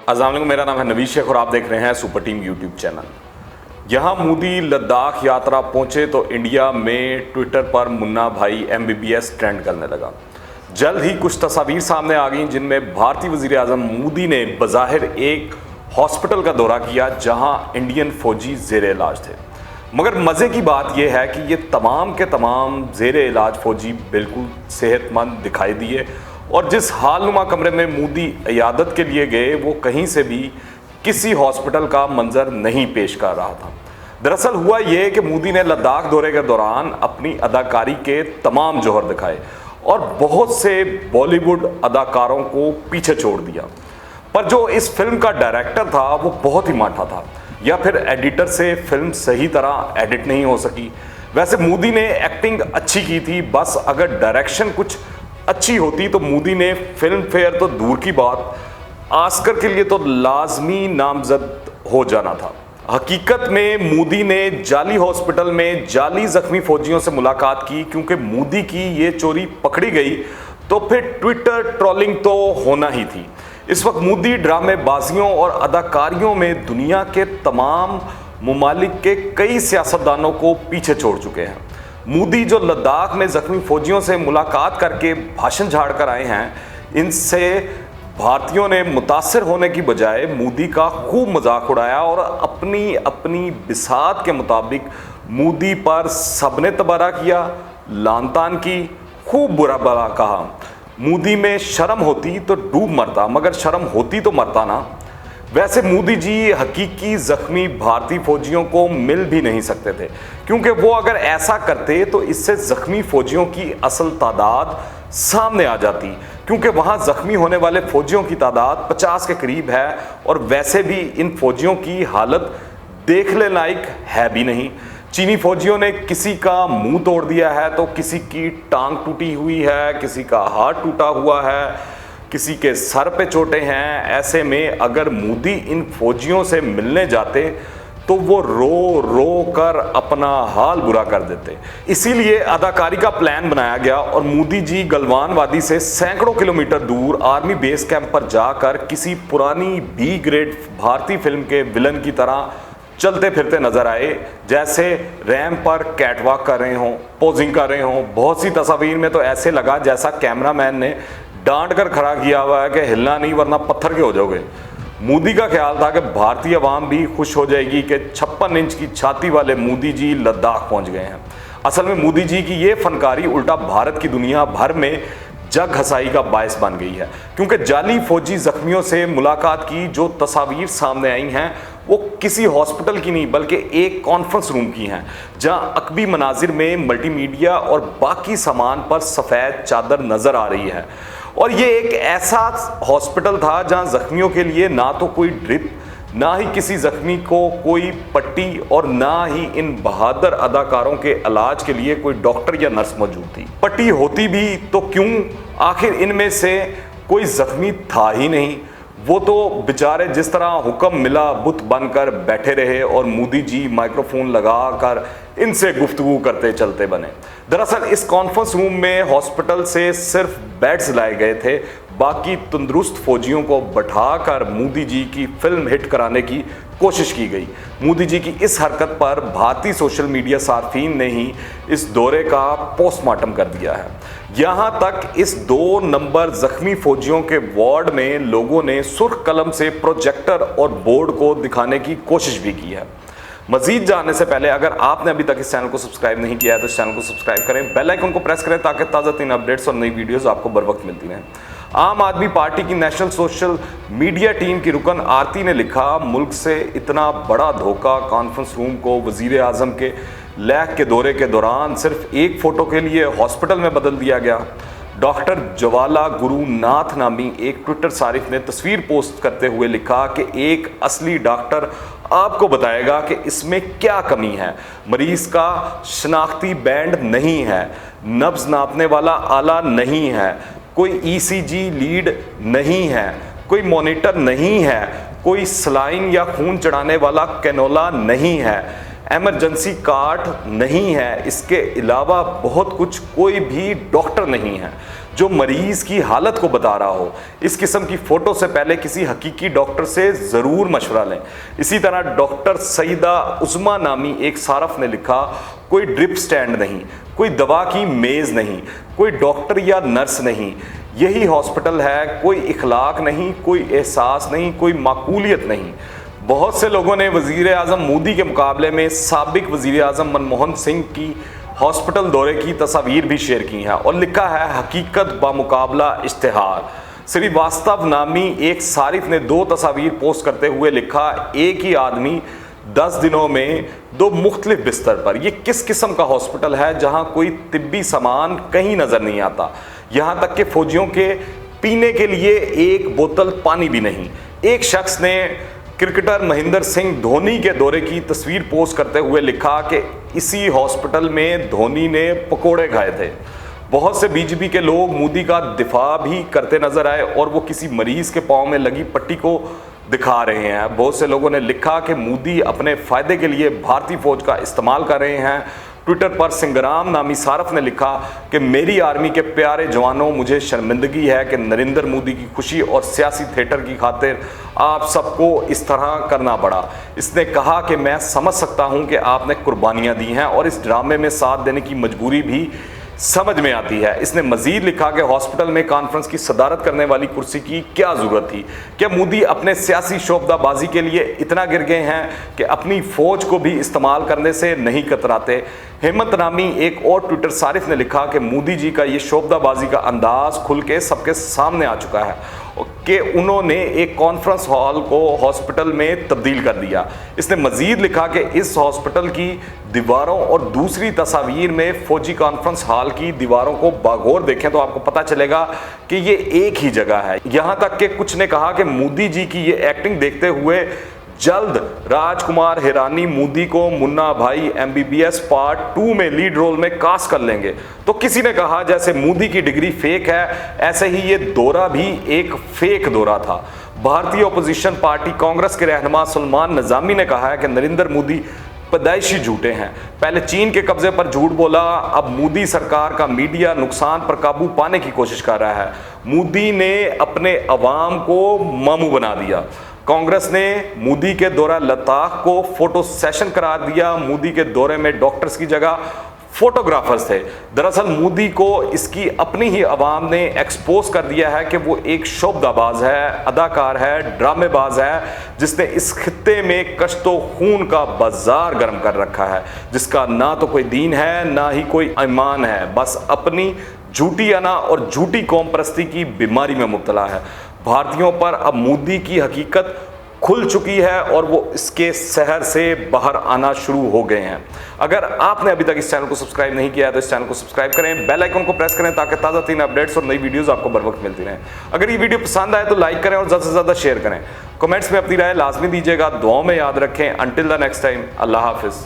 अस्सलाम वालेकुम, मेरा नाम है नवीद शेख और आप देख रहे हैं सुपर टीम यूट्यूब चैनल। यहाँ मोदी लद्दाख यात्रा पहुंचे तो इंडिया में ट्विटर पर मुन्ना भाई MBBS ट्रेंड करने लगा। जल्द ही कुछ तस्वीर सामने आ गई जिनमें भारतीय वजीर आजम मोदी ने बज़ाहिर एक हॉस्पिटल का दौरा किया जहां इंडियन फौजी ज़ेरे इलाज थे। मगर मज़े की बात यह है कि ये तमाम के तमाम ज़ेरे इलाज फौजी बिल्कुल सेहतमंद दिखाई दिए और जिस हालनुमा कमरे में मोदी इयादत के लिए गए वो कहीं से भी किसी हॉस्पिटल का मंजर नहीं पेश कर रहा था। दरअसल हुआ ये कि मोदी ने लद्दाख दौरे के दौरान अपनी अदाकारी के तमाम जौहर दिखाए और बहुत से बॉलीवुड अदाकारों को पीछे छोड़ दिया। पर जो इस फिल्म का डायरेक्टर था वो बहुत ही माठा था, या फिर एडिटर से फिल्म सही तरह एडिट नहीं हो सकी। वैसे मोदी ने एक्टिंग अच्छी की थी, बस अगर डायरेक्शन कुछ अच्छी होती तो मोदी ने फिल्म फेयर तो दूर की बात ऑस्कर के लिए तो लाजमी नामजद हो जाना था। हकीकत में मोदी ने जाली हॉस्पिटल में जाली जख्मी फौजियों से मुलाकात की, क्योंकि मोदी की ये चोरी पकड़ी गई तो फिर ट्विटर ट्रोलिंग तो होना ही थी। इस वक्त मोदी ड्रामेबाजियों और अदाकारियों में दुनिया के तमाम मुमालिक के कई सियासतदानों को पीछे छोड़ चुके हैं। मोदी जो लद्दाख में जख्मी फौजियों से मुलाकात करके भाषण झाड़ कर आए हैं, इनसे भारतीयों ने मुतासिर होने की बजाय मोदी का खूब मजाक उड़ाया और अपनी अपनी बिसात के मुताबिक मोदी पर सबने तबारा किया, लानतान की, खूब बुरा भला कहा। मोदी में शर्म होती तो डूब मरता, मगर शर्म होती तो मरता ना। वैसे मोदी जी हकीकी जख्मी भारतीय फौजियों को मिल भी नहीं सकते थे, क्योंकि वो अगर ऐसा करते तो इससे जख्मी फौजियों की असल तादाद सामने आ जाती, क्योंकि वहाँ जख्मी होने वाले फौजियों की तादाद 50 के करीब है और वैसे भी इन फौजियों की हालत देखने लायक है भी नहीं। चीनी फौजियों ने किसी का मुंह तोड़ दिया है तो किसी की टांग टूटी हुई है, किसी का हाथ टूटा हुआ है, किसी के सर पे चोटें हैं। ऐसे में अगर मोदी इन फौजियों से मिलने जाते तो वो रो रो कर अपना हाल बुरा कर देते। इसीलिए अदाकारी का प्लान बनाया गया और मोदी जी गलवान वादी से सैकड़ों किलोमीटर दूर आर्मी बेस कैंप पर जाकर किसी पुरानी B ग्रेड भारतीय फिल्म के विलन की तरह चलते फिरते नजर आए, जैसे रैंप पर कैटवॉक कर रहे हों, पोजिंग कर रहे हों। बहुत सी तस्वीर में तो ऐसे लगा जैसा कैमरामैन ने डांट कर खड़ा किया हुआ है कि हिलना नहीं वरना पत्थर के हो जाओगे। मोदी का ख्याल था कि भारतीय अवाम भी खुश हो जाएगी कि 56 इंच की छाती वाले मोदी जी लद्दाख पहुंच गए हैं। असल में मोदी जी की ये फनकारी उल्टा भारत की दुनिया भर में जग हसाई का बायस बन गई है, क्योंकि जाली फौजी जख्मियों से मुलाकात की जो तस्वीर सामने आई हैं वो किसी हॉस्पिटल की नहीं बल्कि एक कॉन्फ्रेंस रूम की हैं, जहां अकबी मनाजिर में मल्टीमीडिया और बाकी सामान पर सफ़ेद चादर नज़र आ रही है। और ये एक ऐसा हॉस्पिटल था जहां जख्मियों के लिए ना तो कोई ड्रिप, ना ही किसी जख्मी को कोई पट्टी और ना ही इन बहादुर अदाकारों के इलाज के लिए कोई डॉक्टर या नर्स मौजूद थी। पट्टी होती भी तो क्यों, आखिर इनमें से कोई जख्मी था ही नहीं। वो तो बेचारे जिस तरह हुक्म मिला बुत बनकर बैठे रहे और मोदी जी माइक्रोफोन लगाकर इनसे गुफ्तगू करते चलते बने। दरअसल इस कॉन्फ्रेंस रूम में हॉस्पिटल से सिर्फ बेड्स लाए गए थे, बाकी तंदुरुस्त फौजियों को बैठाकर मोदी जी की फिल्म हिट कराने की कोशिश की गई। मोदी जी की इस हरकत पर भारतीय सोशल मीडिया सार्फिन ने ही इस दौरे का पोस्टमार्टम कर दिया है। यहाँ तक इस 2 नंबर जख्मी फौजियों के वार्ड में लोगों ने सुर्ख कलम से प्रोजेक्टर और बोर्ड को दिखाने की कोशिश भी की है। मजीद जानने से पहले अगर आपने अभी तक इस चैनल को सब्सक्राइब नहीं किया है तो इस चैनल को सब्सक्राइब करें, बेल आइकन को प्रेस करें ताकि ताज़ा तीन अपडेट्स और नई वीडियोस आपको बर वक्त मिलती रहें। आम आदमी पार्टी की नेशनल सोशल मीडिया टीम की रुकन आरती ने लिखा, मुल्क से इतना बड़ा धोखा, कॉन्फ्रेंस रूम को वजीर आजम के लेह के दौरे के दौरान सिर्फ एक फ़ोटो के लिए हॉस्पिटल में बदल दिया गया। डॉक्टर ज्वाला गुरुनाथ नामी एक ट्विटर सारिफ ने तस्वीर पोस्ट करते हुए लिखा कि एक असली डॉक्टर आपको बताएगा कि इसमें क्या कमी है। मरीज का शनाख्ती बैंड नहीं है, नब्ज नापने वाला आला नहीं है, कोई ECG लीड नहीं है, कोई मॉनिटर नहीं है, कोई सलाइन या खून चढ़ाने वाला कैनोला नहीं है। इमरजेंसी कार्ड नहीं है, इसके अलावा बहुत कुछ कोई भी डॉक्टर नहीं है जो मरीज की हालत को बता रहा हो। इस किस्म की फोटो से पहले किसी हकीकी डॉक्टर से ज़रूर मशवरा लें। इसी तरह डॉक्टर सईदा उस्मा नामी एक सारफ ने लिखा, कोई ड्रिप स्टैंड नहीं, कोई दवा की मेज़ नहीं, कोई डॉक्टर या नर्स नहीं, यही हॉस्पिटल है, कोई इखलाक नहीं, कोई एहसास नहीं, कोई माकूलियत नहीं। बहुत से लोगों ने वज़ीर आज़म मोदी के मुकाबले में साबिक वज़ीर आज़म मनमोहन सिंह की हॉस्पिटल दौरे की तस्वीर भी शेयर की हैं और लिखा है, हकीकत बामुकाबला इश्तिहार। श्रीवास्तव नामी एक सारिफ ने 2 तस्वीर पोस्ट करते हुए लिखा, एक ही आदमी 10 दिनों में 2 मुख्तलिफ बिस्तर पर। ये किस किस्म का हॉस्पिटल है जहां कोई तिब्बी सामान कहीं नज़र नहीं आता, यहाँ तक कि फौजियों के पीने के लिए एक बोतल पानी भी नहीं। एक शख्स ने क्रिकेटर महेंद्र सिंह धोनी के दौरे की तस्वीर पोस्ट करते हुए लिखा कि इसी हॉस्पिटल में धोनी ने पकोड़े खाए थे। बहुत से बीजेपी के लोग मोदी का दिफा भी करते नजर आए और वो किसी मरीज के पाँव में लगी पट्टी को दिखा रहे हैं। बहुत से लोगों ने लिखा कि मोदी अपने फ़ायदे के लिए भारतीय फ़ौज का इस्तेमाल कर रहे हैं। ट्विटर पर सिंगराम नामी सारफ ने लिखा कि मेरी आर्मी के प्यारे जवानों, मुझे शर्मिंदगी है कि नरेंद्र मोदी की खुशी और सियासी थिएटर की खातिर आप सबको इस तरह करना पड़ा। इसने कहा कि मैं समझ सकता हूं कि आपने कुर्बानियां दी हैं और इस ड्रामे में साथ देने की मजबूरी भी समझ में आती है। इसने मजीद लिखा कि हॉस्पिटल में कॉन्फ्रेंस की सदारत करने वाली कुर्सी की क्या ज़रूरत थी? क्या मोदी अपने सियासी शोबदाबाजी के लिए इतना गिर गए हैं कि अपनी फ़ौज को भी इस्तेमाल करने से नहीं कतराते? हिम्मत नामी एक और ट्विटर सारिफ ने लिखा कि मोदी जी का ये शोबदाबाजी का अंदाज खुल के सबके सामने आ चुका है कि उन्होंने एक कॉन्फ्रेंस हॉल को हॉस्पिटल में तब्दील कर दिया। इसने मजीद लिखा कि इस हॉस्पिटल की दीवारों और दूसरी तस्वीर में फौजी कॉन्फ्रेंस हॉल की दीवारों को बागौर देखें तो आपको पता चलेगा कि ये एक ही जगह है। यहां तक कि कुछ ने कहा कि मोदी जी की ये एक्टिंग देखते हुए जल्द राजकुमार हिरानी मोदी को मुन्ना भाई MBBS पार्ट 2 में लीड रोल में कास्ट कर लेंगे। तो किसी ने कहा जैसे मोदी की डिग्री फेक है, ऐसे ही ये दौरा भी एक फेक दौरा था। भारतीय ओपोजिशन पार्टी कांग्रेस के रहनुमा सलमान निजामी ने कहा है कि नरेंद्र मोदी पैदाइशी झूठे हैं। पहले चीन के कब्जे पर झूठ बोला, अब मोदी सरकार का मीडिया नुकसान पर काबू पाने की कोशिश कर रहा है। मोदी ने अपने अवाम को मामू बना दिया। कांग्रेस ने मोदी के दौरा लद्दाख को फोटो सेशन करार दिया। मोदी के दौरे में डॉक्टर्स की जगह फोटोग्राफर्स थे। दरअसल मोदी को इसकी अपनी ही आवाम ने एक्सपोज कर दिया है कि वो एक शोबदाबाज है, अदाकार है, ड्रामेबाज है, जिसने इस खित्ते में कश्तो खून का बाजार गर्म कर रखा है, जिसका ना तो कोई दीन है ना ही कोई ईमान है, बस अपनी झूठी अना और झूठी कौम परस्ती की बीमारी में मुब्तला है। भारतीयों पर अब मोदी की हकीकत खुल चुकी है और वो इसके शहर से बाहर आना शुरू हो गए हैं। अगर आपने अभी तक इस चैनल को सब्सक्राइब नहीं किया है तो इस चैनल को सब्सक्राइब करें, बेल आइकन को प्रेस करें ताकि ताज़ा तीन अपडेट्स और नई वीडियोस आपको बर वक्त मिलती रहें। अगर ये वीडियो पसंद आए तो लाइक करें और ज़्यादा से ज़्यादा शेयर करें। कमेंट्स में अपनी राय लाजमी दीजिएगा। दुआओं में याद रखें। अंटिल द नेक्स्ट टाइम, अल्लाह हाफिज़।